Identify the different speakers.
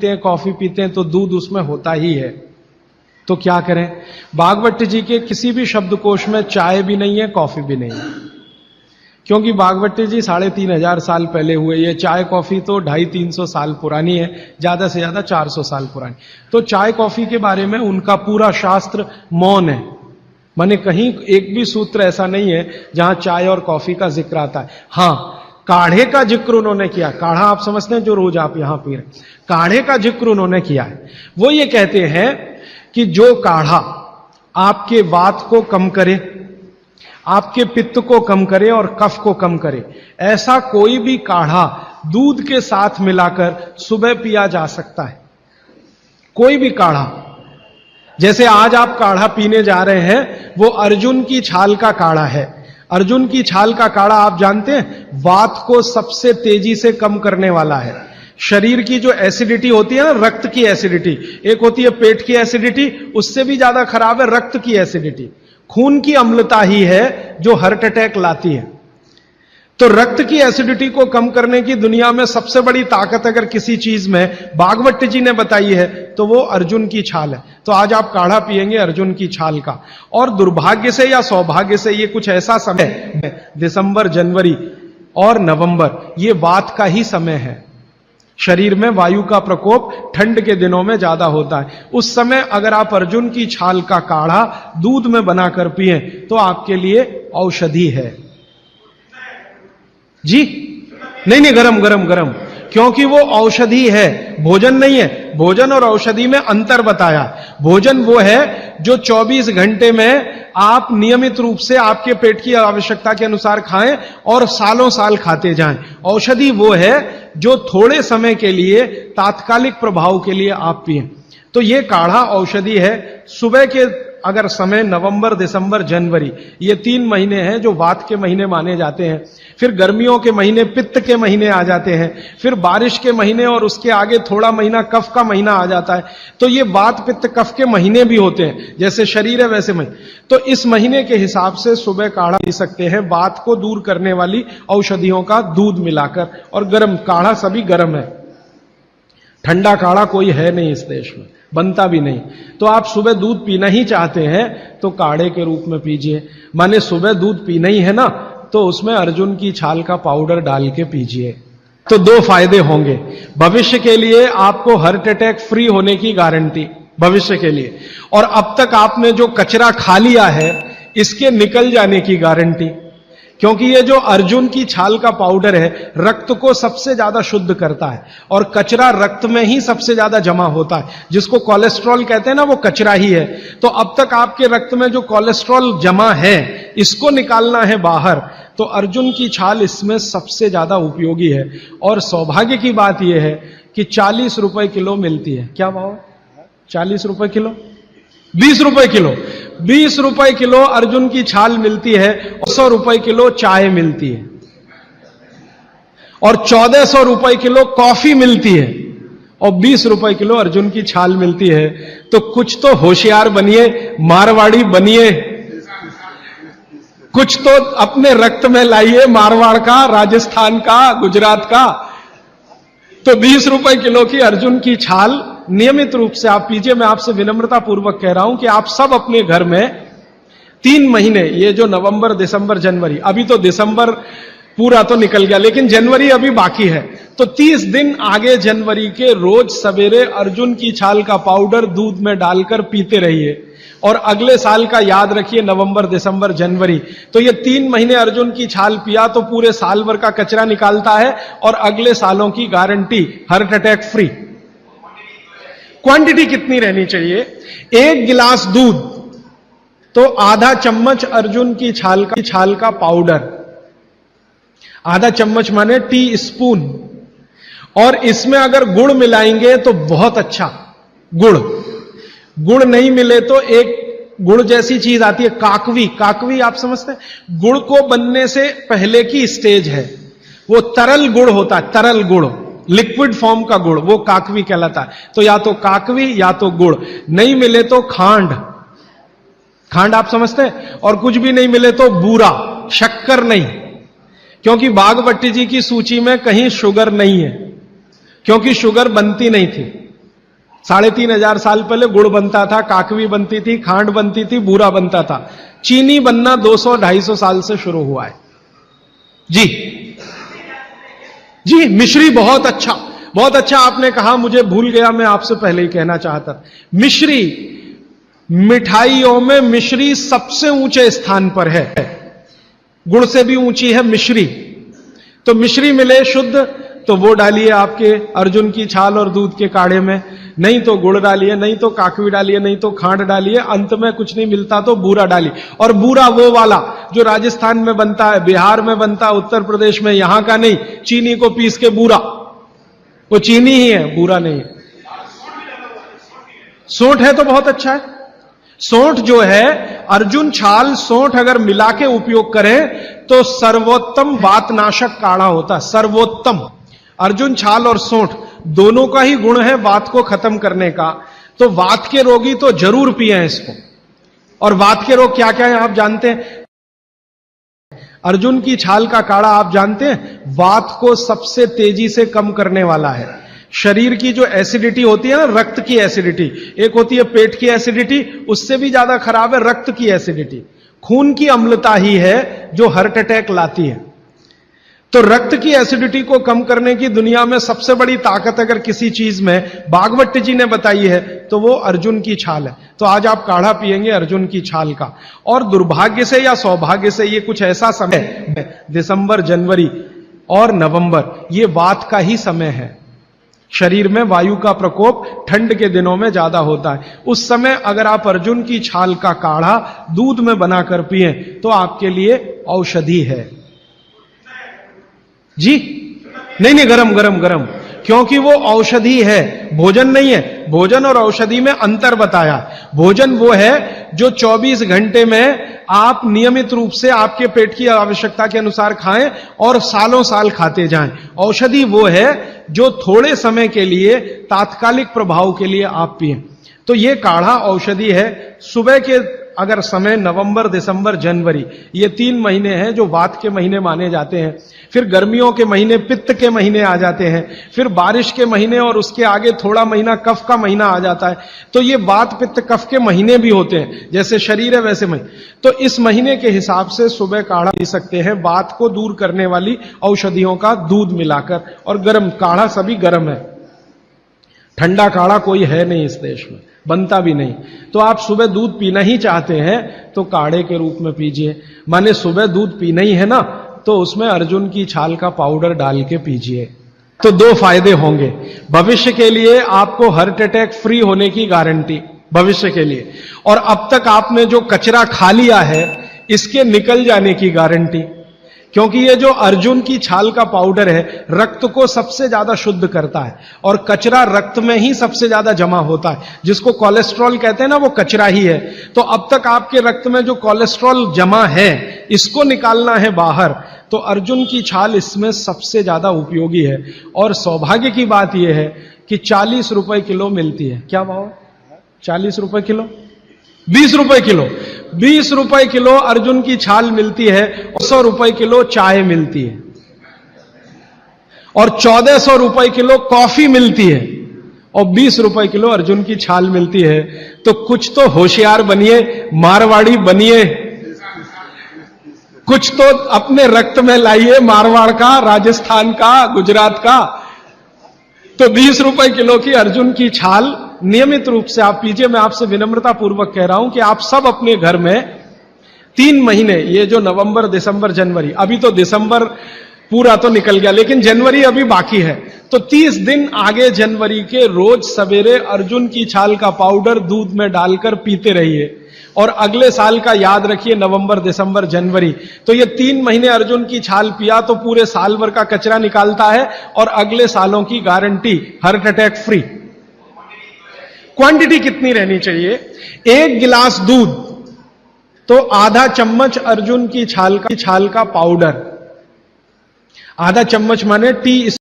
Speaker 1: पीते हैं, कॉफी पीते हैं तो दूध उसमें होता ही है। तो क्या करें? भागवत जी के किसी भी शब्दकोश में चाय भी नहीं है, कॉफी भी नहीं है, क्योंकि भागवत जी 3500 साल पहले हुए। ये चाय कॉफी तो 250-300 साल पुरानी है, ज्यादा से ज्यादा 400 साल पुरानी। तो चाय कॉफी के बारे में उनका पूरा शास्त्र मौन है, माने कहीं एक भी सूत्र ऐसा नहीं है जहां चाय और कॉफी का जिक्र आता है। हां, काढ़े का जिक्र उन्होंने किया। काढ़ा आप समझते हैं जो रोज आप यहां पी रहे, काढ़े का जिक्र उन्होंने किया है। वो ये कहते हैं कि जो काढ़ा आपके वात को कम करे, आपके पित्त को कम करे और कफ को कम करे, ऐसा कोई भी काढ़ा दूध के साथ मिलाकर सुबह पिया जा सकता है। कोई भी काढ़ा, जैसे आज आप काढ़ा पीने जा रहे हैं, वो अर्जुन की छाल का काढ़ा है। अर्जुन की छाल का काढ़ा आप जानते हैं, वात को सबसे तेजी से कम करने वाला है। शरीर की जो एसिडिटी होती है ना, रक्त की एसिडिटी, एक होती है पेट की एसिडिटी, उससे भी ज्यादा खराब है रक्त की एसिडिटी। खून की अम्लता ही है जो हार्ट अटैक लाती है। तो रक्त की एसिडिटी को कम करने की दुनिया में सबसे बड़ी ताकत अगर किसी चीज में भागवत जी ने बताई है तो वो अर्जुन की छाल है। तो आज आप काढ़ा पिएंगे अर्जुन की छाल का। और दुर्भाग्य से या सौभाग्य से ये कुछ ऐसा समय है, दिसंबर, जनवरी और नवंबर, ये वात का ही समय है। शरीर में वायु का प्रकोप ठंड के दिनों में ज्यादा होता है। उस समय अगर आप अर्जुन की छाल का काढ़ा दूध में बनाकर पिए तो आपके लिए औषधि है जी। नहीं, गरम गरम गरम, क्योंकि वो औषधि है, भोजन नहीं है। भोजन और औषधि में अंतर बताया। भोजन वो है जो 24 घंटे में आप नियमित रूप से आपके पेट की आवश्यकता के अनुसार खाएं और सालों साल खाते जाएं। औषधि वो है जो थोड़े समय के लिए, तात्कालिक प्रभाव के लिए आप पिएं। तो ये काढ़ा औषधि है। सुबह के अगर समय नवंबर, दिसंबर, जनवरी, ये 3 महीने हैं जो वात के महीने माने जाते हैं। फिर गर्मियों के महीने पित्त के महीने आ जाते हैं। फिर बारिश के महीने और उसके आगे थोड़ा महीना कफ का महीना आ जाता है। तो ये वात, पित्त, कफ के महीने भी होते हैं। जैसे शरीर है वैसे महीने। तो इस महीने के हिसाब से सुबह काढ़ा पी सकते हैं, वात को दूर करने वाली औषधियों का दूध मिलाकर। और गर्म काढ़ा सभी गर्म है, ठंडा काढ़ा कोई है नहीं इस देश में, बनता भी नहीं। तो आप सुबह दूध पीना ही चाहते हैं तो काढ़े के रूप में पीजिए। माने सुबह दूध पीना ही है ना, तो उसमें अर्जुन की छाल का पाउडर डाल के पीजिए। तो 2 फायदे होंगे। भविष्य के लिए आपको हार्ट अटैक फ्री होने की गारंटी, भविष्य के लिए। और अब तक आपने जो कचरा खा लिया है इसके निकल जाने की गारंटी, क्योंकि ये जो अर्जुन की छाल का पाउडर है रक्त को सबसे ज्यादा शुद्ध करता है। और कचरा रक्त में ही सबसे ज्यादा जमा होता है, जिसको कोलेस्ट्रॉल कहते हैं ना, वो कचरा ही है। तो अब तक आपके रक्त में जो कोलेस्ट्रॉल जमा है इसको निकालना है बाहर, तो अर्जुन की छाल इसमें सबसे ज्यादा उपयोगी है। और सौभाग्य की बात यह है कि 40 रुपए किलो मिलती है। क्या भाव है? 40 रुपए किलो, 20 रुपए किलो, 20 रुपए किलो अर्जुन की छाल मिलती है। 100 रुपए किलो चाय मिलती है और 1400 रुपए किलो कॉफी मिलती है और 20 रुपए किलो अर्जुन की छाल मिलती है। तो कुछ तो होशियार बनिए, मारवाड़ी बनिए, कुछ तो अपने रक्त में लाइए, मारवाड़ का, राजस्थान का, गुजरात का। तो 20 रुपए किलो की अर्जुन की छाल नियमित रूप से आप पीजिए। मैं आपसे विनम्रता पूर्वक कह रहा हूं कि आप सब अपने घर में 3 महीने, ये जो नवंबर, दिसंबर, जनवरी, अभी तो दिसंबर पूरा तो निकल गया लेकिन जनवरी अभी बाकी है, तो 30 दिन आगे जनवरी के रोज सवेरे अर्जुन की छाल का पाउडर दूध में डालकर पीते रहिए। और अगले साल का याद रखिए, नवंबर, दिसंबर, जनवरी, तो ये 3 महीने अर्जुन की छाल पिया तो पूरे साल भर का कचरा निकालता है और अगले सालों की guarantee heart attack free. Quantity कितनी रहनी चाहिए? 1 गिलास दूध तो आधा चम्मच अर्जुन की छाल का पाउडर, आधा चम्मच माने टी स्पून। और इसमें अगर गुड़ मिलाएंगे तो बहुत अच्छा। गुड़ नहीं मिले तो एक गुड़ जैसी चीज आती है, काकवी। काकवी आप समझते हैं? गुड़ को बनने से पहले की स्टेज है, वो तरल गुड़ होता है, तरल गुड़, लिक्विड फॉर्म का गुड़, वो काकवी कहलाता है। तो या तो काकवी या तो गुड़, नहीं मिले तो खांड। खांड आप समझते हैं? और कुछ भी नहीं मिले तो बूरा, शक्कर नहीं, क्योंकि भागवत जी की सूची में कहीं शुगर नहीं है, क्योंकि शुगर बनती नहीं थी। 3,500 साल पहले गुड़ बनता था, काकवी बनती थी, खांड बनती थी, बूरा बनता था। चीनी बनना 200-250 साल से शुरू हुआ है। जी जी, मिश्री बहुत अच्छा, बहुत अच्छा आपने कहा, मुझे भूल गया, मैं आपसे पहले ही कहना चाहता था। मिश्री, मिठाइयों में मिश्री सबसे ऊंचे स्थान पर है, गुड़ से भी ऊंची है मिश्री। तो मिश्री मिले शुद्ध तो वो डालिए आपके अर्जुन की छाल और दूध के काढ़े में, नहीं तो गुड़ डालिए, नहीं तो काकवी डालिए, नहीं तो खांड डालिए, अंत में कुछ नहीं मिलता तो बूरा डालिए। और बूरा वो वाला जो राजस्थान में बनता है, बिहार में बनता है, उत्तर प्रदेश में, यहां का नहीं, चीनी को पीस के बूरा, वो चीनी ही है, बूरा नहीं है। सोंठ है तो बहुत अच्छा है। सोंठ जो है, अर्जुन छाल सोंठ अगर मिला के उपयोग करें तो सर्वोत्तम वातनाशक काढ़ा होता है, सर्वोत्तम। अर्जुन छाल और सोंठ दोनों का ही गुण है वात को खत्म करने का। तो वात के रोगी तो जरूर पिए इसको। और वात के रोग क्या क्या है आप जानते हैं? अर्जुन की छाल का काढ़ा आप जानते हैं, वात को सबसे तेजी से कम करने वाला है। शरीर की जो एसिडिटी होती है ना, रक्त की एसिडिटी, एक होती है पेट की एसिडिटी, उससे भी ज्यादा खराब है रक्त की एसिडिटी। खून की अम्लता ही है जो हार्ट अटैक लाती है। तो रक्त की एसिडिटी को कम करने की दुनिया में सबसे बड़ी ताकत अगर किसी चीज में भागवत जी ने बताई है तो वो अर्जुन की छाल है। तो आज आप काढ़ा पिएंगे अर्जुन की छाल का। और दुर्भाग्य से या सौभाग्य से ये कुछ ऐसा समय है, दिसंबर, जनवरी और नवंबर, ये वात का ही समय है। शरीर में वायु का प्रकोप ठंड के दिनों में ज्यादा होता है। उस समय अगर आप अर्जुन की छाल का काढ़ा दूध में बनाकर पिए तो आपके लिए औषधि है। जी नहीं, गरम गरम गरम, क्योंकि वो औषधि है, भोजन नहीं है। भोजन और औषधि में अंतर बताया। भोजन वो है जो 24 घंटे में आप नियमित रूप से आपके पेट की आवश्यकता के अनुसार खाएं और सालों साल खाते जाएं। औषधि वो है जो थोड़े समय के लिए, तात्कालिक प्रभाव के लिए आप पिएं। तो ये काढ़ा औषधि है। सुबह के अगर समय नवंबर, दिसंबर, जनवरी, ये 3 महीने हैं जो वात के महीने माने जाते हैं। फिर गर्मियों के महीने पित्त के महीने आ जाते हैं। फिर बारिश के महीने और उसके आगे थोड़ा महीना कफ का महीना आ जाता है। तो ये वात पित्त कफ के महीने भी होते हैं, जैसे शरीर है वैसे महीने। तो इस महीने के हिसाब से सुबह काढ़ा पी सकते हैं, वात को दूर करने वाली औषधियों का दूध मिलाकर। और गर्म काढ़ा सभी गर्म है, ठंडा काढ़ा कोई है नहीं इस देश में, बनता भी नहीं। तो आप सुबह दूध पीना ही चाहते हैं तो काढ़े के रूप में पीजिए। माने सुबह दूध पीना ही है ना, तो उसमें अर्जुन की छाल का पाउडर डाल के पीजिए। तो 2 फायदे होंगे। भविष्य के लिए आपको हार्ट अटैक फ्री होने की गारंटी, भविष्य के लिए। और अब तक आपने जो कचरा खा लिया है इसके निकल जाने की गारंटी। क्योंकि ये जो अर्जुन की छाल का पाउडर है रक्त को सबसे ज्यादा शुद्ध करता है। और कचरा रक्त में ही सबसे ज्यादा जमा होता है, जिसको कोलेस्ट्रॉल कहते हैं ना, वो कचरा ही है। तो अब तक आपके रक्त में जो कोलेस्ट्रॉल जमा है इसको निकालना है बाहर, तो अर्जुन की छाल इसमें सबसे ज्यादा उपयोगी है। और सौभाग्य की बात यह है कि 40 रुपए किलो मिलती है। क्या भाव? 40 रुपए किलो, 20 रुपए किलो, 20 रुपए किलो अर्जुन की छाल मिलती है। 100 रुपए किलो चाय मिलती है और 1400 रुपए किलो कॉफी मिलती है और 20 रुपए किलो अर्जुन की छाल मिलती है। तो कुछ तो होशियार बनिए, मारवाड़ी बनिए, कुछ तो अपने रक्त में लाइए, मारवाड़ का, राजस्थान का, गुजरात का। तो 20 रुपए किलो की अर्जुन की छाल नियमित रूप से आप पीजिए। मैं आपसे विनम्रता पूर्वक कह रहा हूं कि आप सब अपने घर में 3 महीने, ये जो नवंबर, दिसंबर, जनवरी, अभी तो दिसंबर पूरा तो निकल गया लेकिन जनवरी अभी बाकी है, तो 30 दिन आगे जनवरी के रोज सवेरे अर्जुन की छाल का पाउडर दूध में डालकर पीते रहिए। और अगले साल का याद रखिए, नवंबर, दिसंबर, जनवरी, तो ये 3 महीने अर्जुन की छाल पिया तो पूरे साल भर का कचरा निकालता है और अगले सालों की guarantee, heart attack free. Quantity कितनी रहनी चाहिए? 1 गिलास दूध तो आधा चम्मच अर्जुन की छाल का पाउडर, आधा चम्मच माने टी